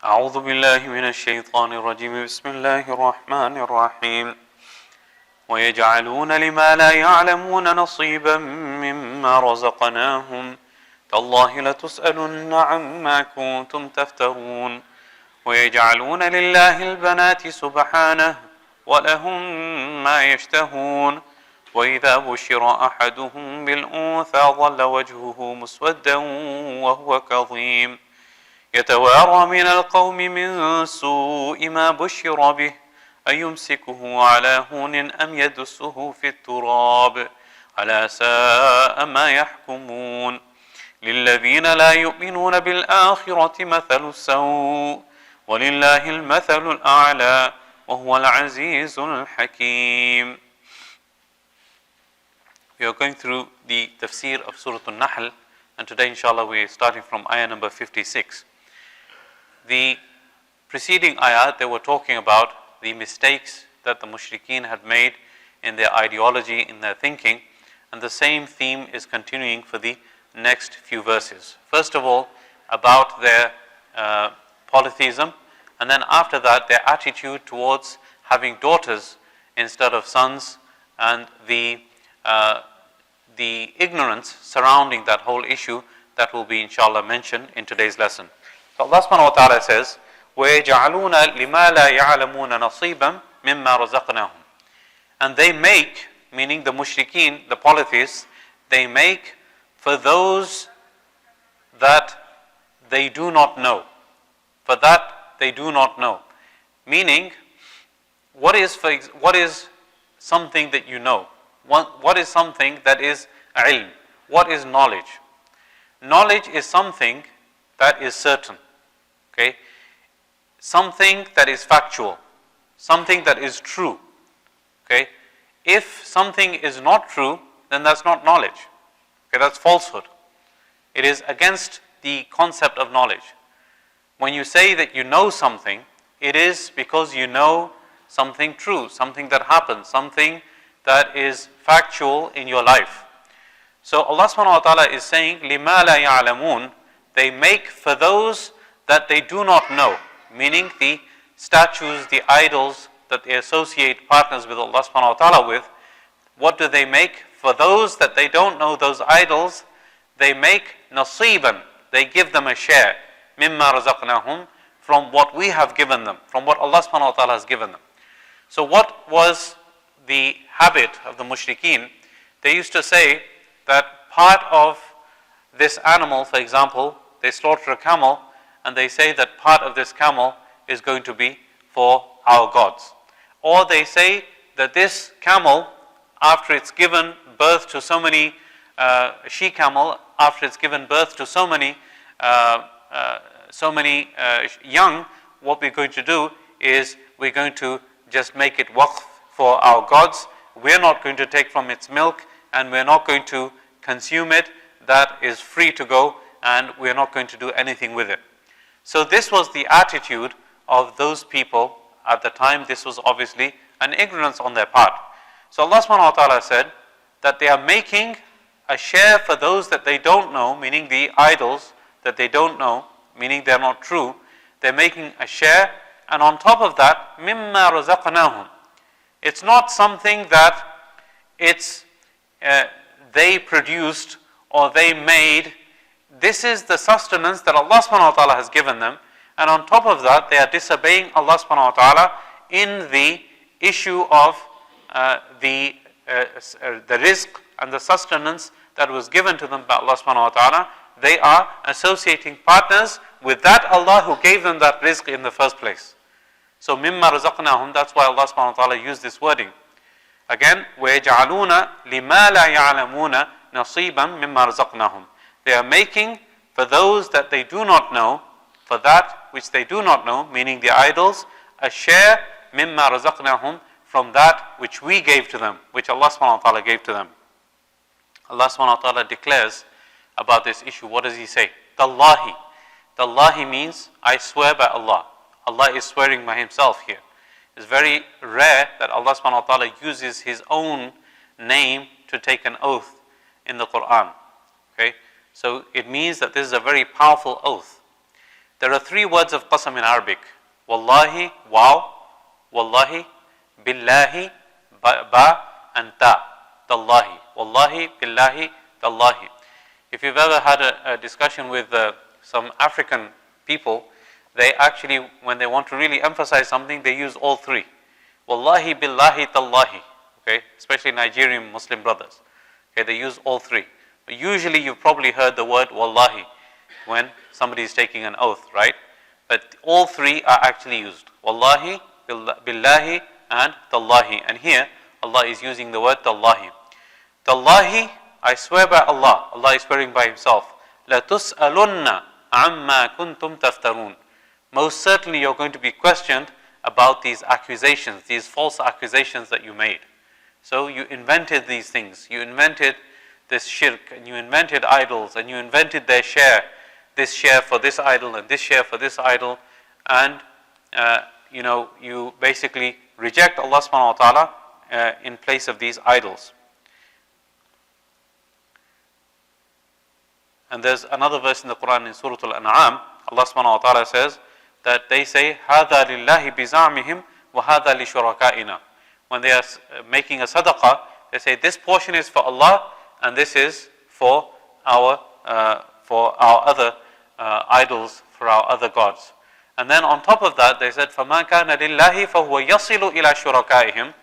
أعوذ بالله من الشيطان الرجيم بسم الله الرحمن الرحيم ويجعلون لما لا يعلمون نصيبا مما رزقناهم تالله لتسألن عما كنتم تفترون ويجعلون لله البنات سبحانه ولهم ما يشتهون وإذا بشر أحدهم بالأنثى ظل وجهه مسودا وهو كظيم يتوارى من القوم من سوء ما بشر به أيمسكه على هون أم يدسه في التراب ألا ساء ما يحكمون للذين لا يؤمنون بالآخرة مثل السوء ولله المثل الأعلى وهو العزيز الحكيم. We are going through the Tafseer of Surah Nahal, and today inshallah we are starting from Ayah number 56. The preceding ayah, they were talking about the mistakes that the mushrikeen had made in their ideology, in their thinking, and the same theme is continuing for the next few verses. First of all, about their polytheism, and then after that, their attitude towards having daughters instead of sons, and the ignorance surrounding that whole issue that will be inshallah mentioned in today's lesson. So Allah subhanahu wa ta'ala says, وَيَجْعَلُونَ لِمَا لَا يَعْلَمُونَ نَصِيبًا مِمَّا رَزَقْنَاهُم. And they make, meaning the mushrikeen, the polytheists, they make for those that they do not know. For that they do not know. Meaning, what is something that you know? What is something that is ilm? What is knowledge? Knowledge is something that is certain. Okay? Something that is factual. Something that is true. Okay? If something is not true, then that's not knowledge. Okay, that's falsehood. It is against the concept of knowledge. When you say that you know something, it is because you know something true, something that happens, something that is factual in your life. So Allah subhanahu wa ta'ala is saying, لِمَا لَا يَعْلَمُونَ. They make for those that they do not know, meaning the statues, the idols that they associate partners with Allah subhanahu wa ta'ala with. What do they make? For those that they don't know, those idols, they make nasiban, they give them a share, mimma razaqnahum, from what we have given them, from what Allah subhanahu wa ta'ala has given them. So what was the habit of the mushrikeen? They used to say that part of this animal, for example, they slaughter a camel, and they say that part of this camel is going to be for our gods. Or they say that this camel, after it's given birth to so many, she-camel, after it's given birth to so many young, what we're going to do is we're going to just make it waqf for our gods. We're not going to take from its milk, and we're not going to consume it. That is free to go, and we're not going to do anything with it. So this was the attitude of those people at the time. This was obviously an ignorance on their part. So Allah subhanahu wa ta'ala said that they are making a share for those that they don't know, meaning the idols that they don't know, meaning they're not true. They're making a share, and on top of that, mimma razaqnahum. It's not something that they produced or they made. This is the sustenance that Allah subhanahu wa ta'ala has given them, and on top of that they are disobeying Allah subhanahu wa ta'ala in the issue of the rizq and the sustenance that was given to them by Allah subhanahu wa ta'ala. They are associating partners with that Allah who gave them that rizq in the first place. So mimma razaqnahum, that's why Allah subhanahu wa ta'ala used this wording. Again, وَيَجْعَلُونَ لِمَا لَا يَعْلَمُونَ نَصِيبًا مِمَّا رَزَقْنَاهُم. They are making for those that they do not know, for that which they do not know, meaning the idols, a share mimma razaqnahum, from that which we gave to them, which Allah subhanahu wa ta'ala gave to them. Allah subhanahu wa ta'ala declares about this issue. What does He say? Tallahi. Tallahi means I swear by Allah. Allah is swearing by Himself here. It's very rare that Allah subhanahu wa ta'ala uses His own name to take an oath in the Quran. Okay? So it means that this is a very powerful oath. There are 3 words of qasam in Arabic. Wallahi, wow, wallahi, billahi, ba, and ta. Tallahi. Wallahi, billahi, tallahi. If you've ever had a discussion with some African people, they actually, when they want to really emphasize something, they use all 3. Wallahi, billahi, tallahi. Okay, especially Nigerian Muslim brothers. Okay, they use all 3. But usually you've probably heard the word wallahi when somebody is taking an oath, right? But all 3 are actually used. Wallahi, billahi, and tallahi. And here, Allah is using the word tallahi. Tallahi, I swear by Allah. Allah is swearing by Himself. La tus'alunna amma kuntum taftarun. Most certainly you're going to be questioned about these accusations, these false accusations that you made. So you invented these things. You invented this shirk, and you invented idols, and you invented their share, this share for this idol, and this share for this idol, and you basically reject Allah subhanahu wa ta'ala in place of these idols. And there's another verse in the Quran in Surah Al-An'am. Allah subhanahu wa ta'ala says that they say, هَذَا لِلَّهِ بِزَعْمِهِمْ وَهَذَا لِشُرَكَائِنَا. When they are making a sadaqah, they say this portion is for Allah and this is for our other idols, for our other gods. And then on top of that, they said, فَمَا كَانَ لِلَّهِ فَهُوَ يَصِلُ إِلَى شُرَكَائِهِمْ.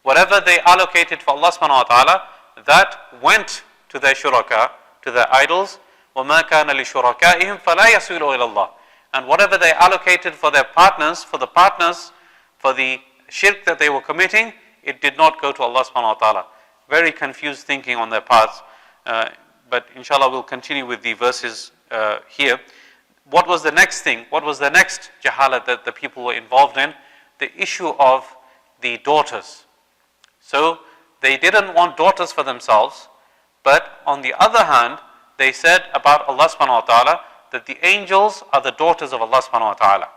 Whatever they allocated for Allah subhanahu wa ta'ala, that went to their shuraka, to their idols. وَمَا كَانَ لِشُرَكَائِهِمْ فَلَا يَصِلُ إِلَى اللَّهِ. And whatever they allocated for their partners, for the shirk that they were committing, it did not go to Allah subhanahu wa ta'ala. Very confused thinking on their parts. But inshallah we'll continue with the verses here. What was the next thing? What was the next jahalat that the people were involved in? The issue of the daughters. So they didn't want daughters for themselves, but on the other hand, they said about Allah subhanahu wa ta'ala that the angels are the daughters of Allah subhanahu wa ta'ala.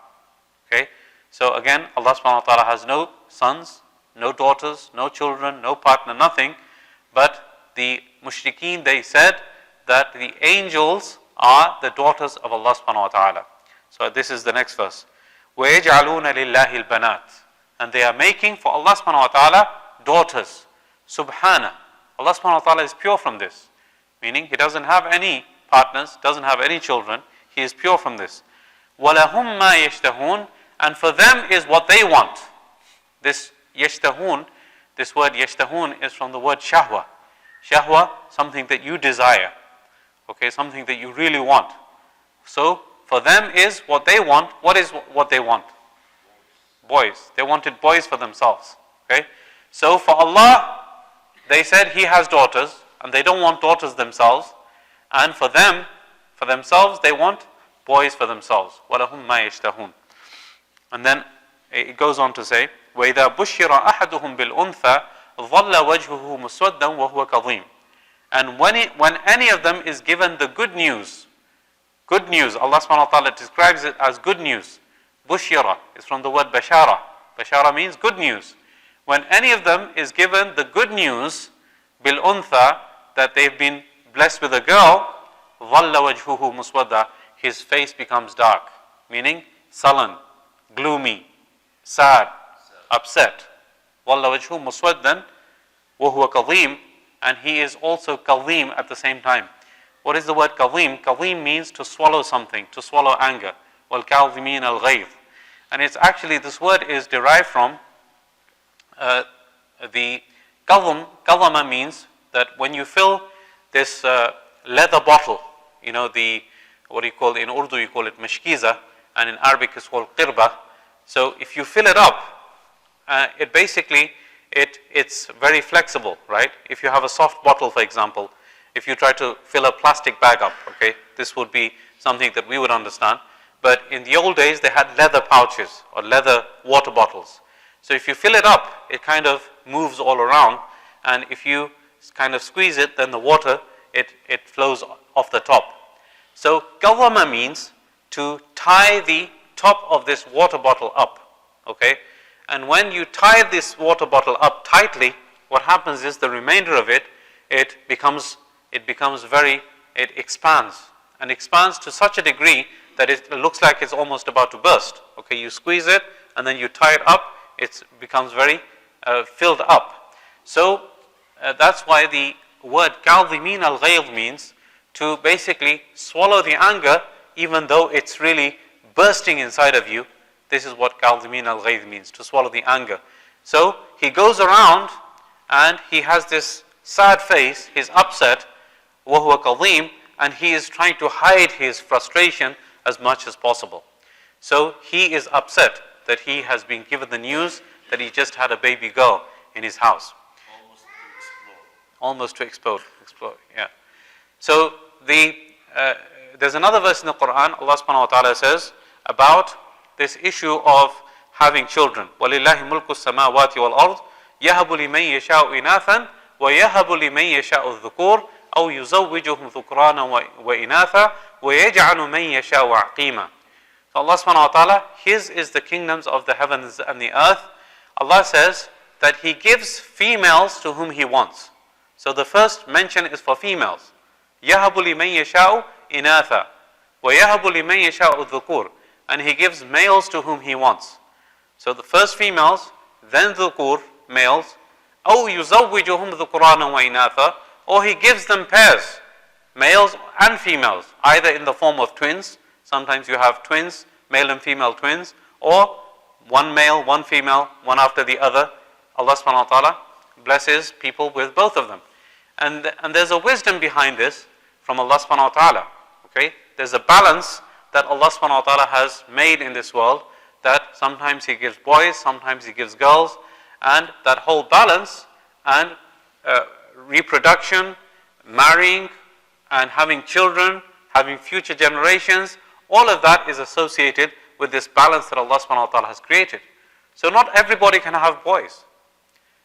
Okay? So again, Allah subhanahu wa ta'ala has no sons, no daughters, no children, no partner, nothing. But the mushrikeen, they said that the angels are the daughters of Allah subhanahu wa ta'ala. So this is the next verse. وَيَجْعَلُونَ لِلَّهِ الْبَنَاتِ. And they are making for Allah subhanahu wa ta'ala daughters. Subhana. Allah subhanahu wa ta'ala is pure from this. Meaning He doesn't have any partners, doesn't have any children. He is pure from this. وَلَهُمْ مَا يَشْتَهُونَ. And for them is what they want. This yashtahun, this word yashtahun is from the word shahwa. Shahwa, something that you desire. Okay, something that you really want. So, for them is what they want. What is what they want? Boys. They wanted boys for themselves. Okay? So, for Allah, they said He has daughters, and they don't want daughters themselves. And for them, for themselves, they want boys for themselves. وَلَهُمْ مَا يَشْتَهُونَ. And then it goes on to say, وَإِذَا بُشِّرَ أَحَدُهُمْ بِالْأُنْثَى ظَلَّ وَجْهُهُ مُسْوَدًّا وَهُوَ كَظِيمٌ. And when any of them is given the good news, Allah subhanahu wa ta'ala describes it as good news. Bushira is from the word bashara. Bashara means good news. When any of them is given the good news, bil untha, that they've been blessed with a girl, ظَلَّ وَجْهُهُ مُسْوَدًّا. His face becomes dark, meaning sullen, gloomy, sad, upset. ظَلَّ وَجْهُهُ مُسْوَدًّا وَهُوَ كَظِيمٌ. And he is also kazeem at the same time. What is the word kazeem? Kazeem means to swallow something, to swallow anger. وَالْكَاظِمِينَ الْغَيْظِ. And it's actually, this word is derived from the kazm. Kazama means that when you fill this leather bottle, what you call, in Urdu you call it mashkiza, and in Arabic it's called qirba. So if you fill it up, it basically, it's very flexible, right? If you have a soft bottle, for example, if you try to fill a plastic bag up, okay, this would be something that we would understand. But in the old days, they had leather pouches or leather water bottles. So if you fill it up, it kind of moves all around. And if you kind of squeeze it, then the water, it flows off the top. So kawama means to tie the top of this water bottle up, okay? And when you tie this water bottle up tightly, what happens is the remainder of it expands and expands to such a degree that it looks like it's almost about to burst. Okay, you squeeze it and then you tie it up, it becomes very filled up. So that's why the word كَاظِمِينَ الْغَيْظِ means to basically swallow the anger even though it's really bursting inside of you. This is what كَاظِمِينَ الْغَيْظِ means, to swallow the anger. So he goes around and he has this sad face, he's upset, وَهُوَ كَظِيمٌ, and he is trying to hide his frustration as much as possible. So he is upset that he has been given the news that he just had a baby girl in his house. Almost to explode. Yeah. So there's another verse in the Quran, Allah subhanahu wa ta'ala says about this issue of having children. وَلِلَّهِ مُلْكُ السَّمَاوَاتِ وَالْأَرْضِ يَهَبُ لِمَنْ يَشَاءُ إِنَاثًا وَيَهَبُ لِمَنْ يَشَاءُ الذُّكُورَ أَوْ يُزَوِّجُهُمْ ذُكْرَانًا وَإِنَاثًا وَيَجْعَلُ مَنْ يَشَاءُ عَقِيمًا. So Allah subhanahu wa ta'ala, His is the kingdoms of the heavens and the earth. Allah says that He gives females to whom He wants. So the first mention is for females. يَهَبُ لِمَنْ يَشَاءُ إِنَاثًا وَيَهَبُ لِمَنْ يَشَاءُ الذُّكُورَ, and He gives males to whom He wants. So the first females, then dhukur, males, أَوْ يُزَوِّجُهُمْ ذُكْرَانًا وَإِنَاثًا, or He gives them pairs, males and females, either in the form of twins. Sometimes you have twins, male and female twins, or one male, one female, one after the other. Allah subhanahu wa ta'ala blesses people with both of them. And there's a wisdom behind this from Allah subhanahu wa ta'ala. Okay? There's a balance that Allah subhanahu wa ta'ala has made in this world, that sometimes He gives boys, sometimes He gives girls, and that whole balance and reproduction, marrying and having children, having future generations, all of that is associated with this balance that Allah subhanahu wa ta'ala has created. So not everybody can have boys.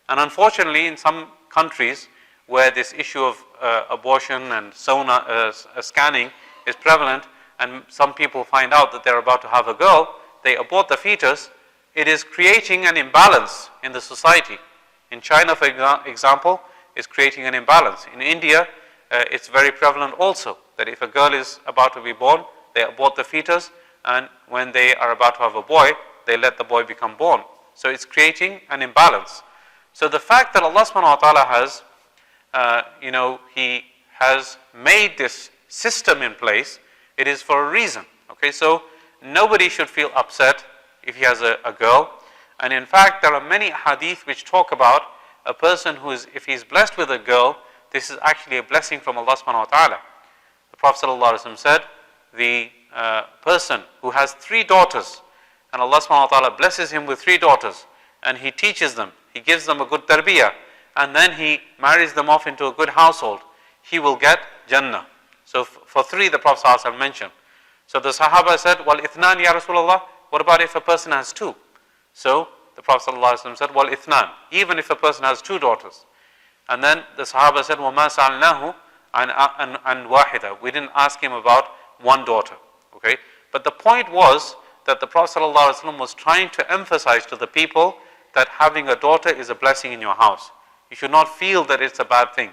And unfortunately, in some countries where this issue of abortion and scanning is prevalent, and some people find out that they're about to have a girl, they abort the fetus, it is creating an imbalance in the society. In China, for example, it's creating an imbalance. In India, it's very prevalent also, that if a girl is about to be born, they abort the fetus, and when they are about to have a boy, they let the boy become born. So it's creating an imbalance. So the fact that Allah subhanahu wa ta'ala has, He has made this system in place, it is for a reason. Okay, so nobody should feel upset if he has a girl. And in fact, there are many hadith which talk about a person who is, if he is blessed with a girl, this is actually a blessing from Allah subhanahu wa ta'ala. The Prophet sallallahu alaihi wasallam said, the person who has 3 daughters, and Allah subhanahu wa ta'ala blesses him with 3 daughters, and he teaches them, he gives them a good tarbiyah, and then he marries them off into a good household, he will get Jannah. So for 3 the Prophet sallallahu alaihi wasallam mentioned. So the Sahaba said, "Wal ithnan ya Rasulullah." What about if a person has 2? So the Prophet sallallahu alaihi wasallam said, "Wal ithnan." Even if a person has 2 daughters. And then the Sahaba said, "Wama sa'alnahu an wahida." We didn't ask him about 1 daughter. Okay, but the point was that the Prophet sallallahu alaihi wasallam was trying to emphasize to the people that having a daughter is a blessing in your house. You should not feel that it's a bad thing.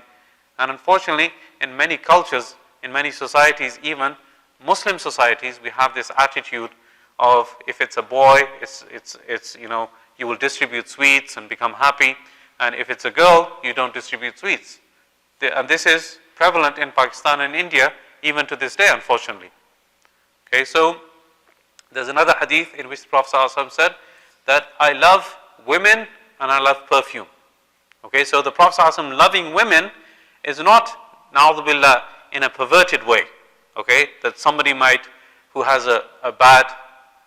And unfortunately, in many cultures, in many societies, even Muslim societies, we have this attitude of if it's a boy, it's you will distribute sweets and become happy, and if it's a girl, you don't distribute sweets. And this is prevalent in Pakistan and India even to this day, unfortunately. Okay, so there's another hadith in which the Prophet ﷺ said that I love women and I love perfume. Okay, so the Prophet ﷺ loving women is not, na'udhu billah, in a perverted way. Okay, that somebody who has a bad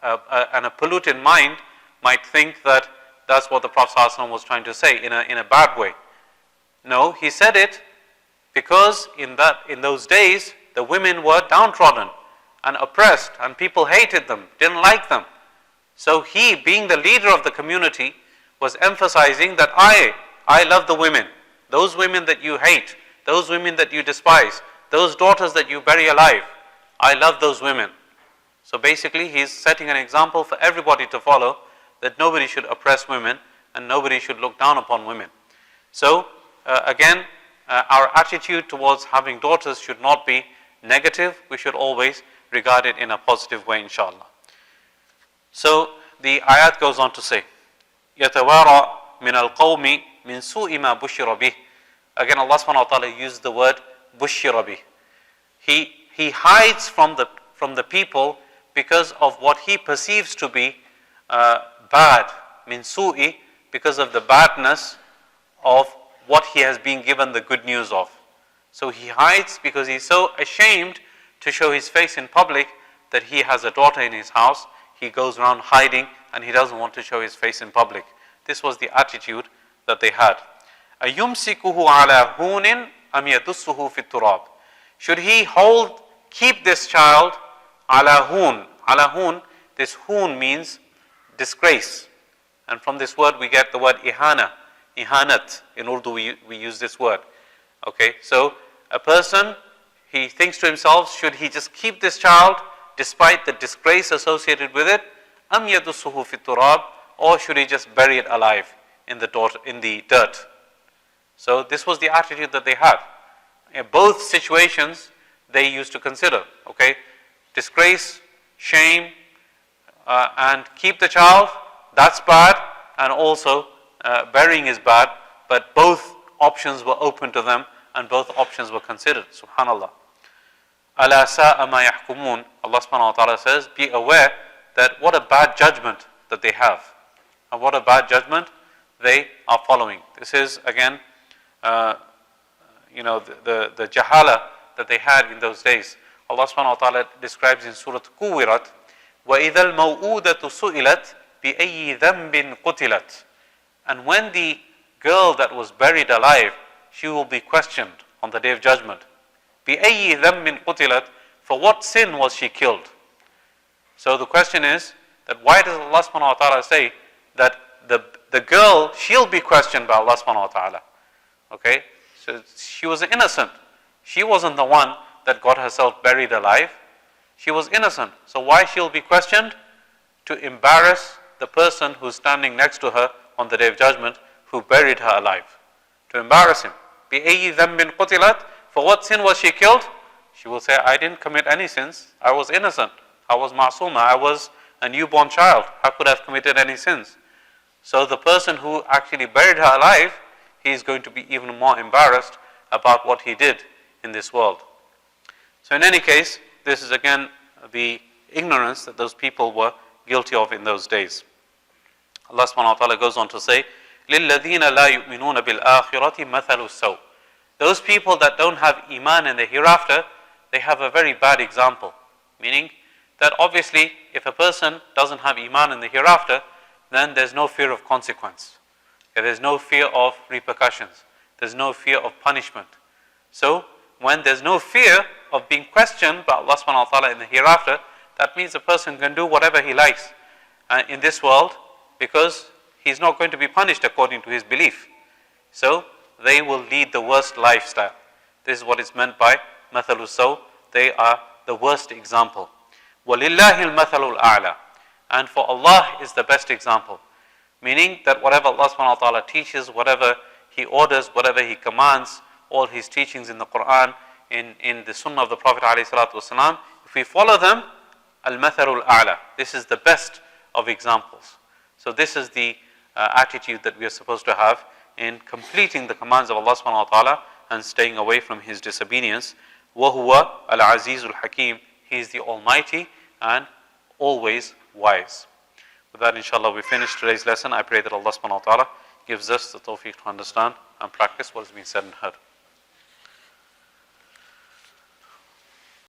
and a polluted mind might think that that's what the Prophet ﷺ was trying to say in a bad way. No, he said it because in those days the women were downtrodden and oppressed, and people hated them, didn't like them. So he, being the leader of the community, was emphasizing that I love the women, those women that you hate, those women that you despise, those daughters that you bury alive. I love those women. So basically, he's setting an example for everybody to follow, that nobody should oppress women and nobody should look down upon women. So again, our attitude towards having daughters should not be negative. We should always regarded in a positive way, inshallah. So the ayat goes on to say, يَتَوَارَى مِنَ الْقَوْمِ مِنْ سُوءِ مَا بُشِّرَ بِهِ. Again, Allah subhanahu wa ta'ala used the word بُشِّرَ بِهِ. He hides from the people because of what he perceives to be bad, min su'i, because of the badness of what he has been given the good news of. So he hides because he's so ashamed to show his face in public that he has a daughter in his house. He goes around hiding and he doesn't want to show his face in public. This was the attitude that they had. أَيُمْسِكُهُ عَلَى هُونٍ أَمْ يَدُسُّهُ فِي التُّرَابِ. Should he keep this child ala hoon? Ala hoon, this hoon means disgrace. And from this word we get the word ihana, ihanat. In Urdu we use this word. Okay, so a person, he thinks to himself, should he just keep this child despite the disgrace associated with it? Am yadussuhu fi turab, or should he just bury it alive in the dirt? So this was the attitude that they had. In both situations they used to consider, okay, disgrace, shame, and keep the child, that's bad, and also burying is bad, but both options were open to them and both options were considered. Subhanallah. Ala sa'a ma yahkumun. Allah subhanahu wa ta'ala says, be aware that what a bad judgment that they have, and what a bad judgment they are following. This is again the jahala that they had in those days. Allah subhanahu wa ta'ala describes in Surah Kuwirat, وَإِذَا الْمَوْءُودَةُ سُئِلَتْ بِأَيِّ ذَنْبٍ قُتِلَتْ. And when the girl that was buried alive, she will be questioned on the day of judgment. بِأَيِّ ذَنْبٍ قُتِلَتْ. For what sin was she killed? So the question is that why does Allah subhanahu wa ta'ala say that the girl, she'll be questioned by Allah subhanahu wa ta'ala? Okay, so she was innocent. She wasn't the one that got herself buried alive. She was innocent. So why she'll be questioned? To embarrass the person who's standing next to her on the day of judgment who buried her alive. To embarrass him. بِأَيِّ ذَنْبٍ قُتِلَتْ. For what sin was she killed? She will say, I didn't commit any sins. I was innocent. I was ma'suma. I was a newborn child. How could I have committed any sins? So the person who actually buried her alive, he is going to be even more embarrassed about what he did in this world. So in any case, this is again the ignorance that those people were guilty of in those days. Allah subhanahu wa ta'ala goes on to say, لِلَّذِينَ لَا يُؤْمِنُونَ بِالْآخِرَةِ مَثَلُ السَّوْءِ. Those people that don't have iman in the hereafter, they have a very bad example. Meaning that obviously if a person doesn't have iman in the hereafter, then there's no fear of consequence. There's no fear of repercussions. There's no fear of punishment. So when there's no fear of being questioned by Allah subhanahu wa ta'ala in the hereafter, that means a person can do whatever he likes in this world because he's not going to be punished according to his belief. So they will lead the worst lifestyle. This is what is meant by mathalu saw. They are the worst example. وَلِلَّهِ الْمَثَلُ الْأَعْلَى. And for Allah is the best example. Meaning that whatever Allah subhanahu wa ta'ala teaches, whatever He orders, whatever He commands, all His teachings in the Quran, in the Sunnah of the Prophet ﷺ, if we follow them, al-mathalu al-a'la. This is the best of examples. So this is the attitude that we are supposed to have in completing the commands of Allah subhanahu wa ta'ala and staying away from His disobedience. وَهُوَ الْعَزِيزُ الْحَكِيمُ. He is the Almighty and always wise. With that, inshallah, we finish today's lesson. I pray that Allah subhanahu wa ta'ala gives us the tawfiq to understand and practice what has been said and heard.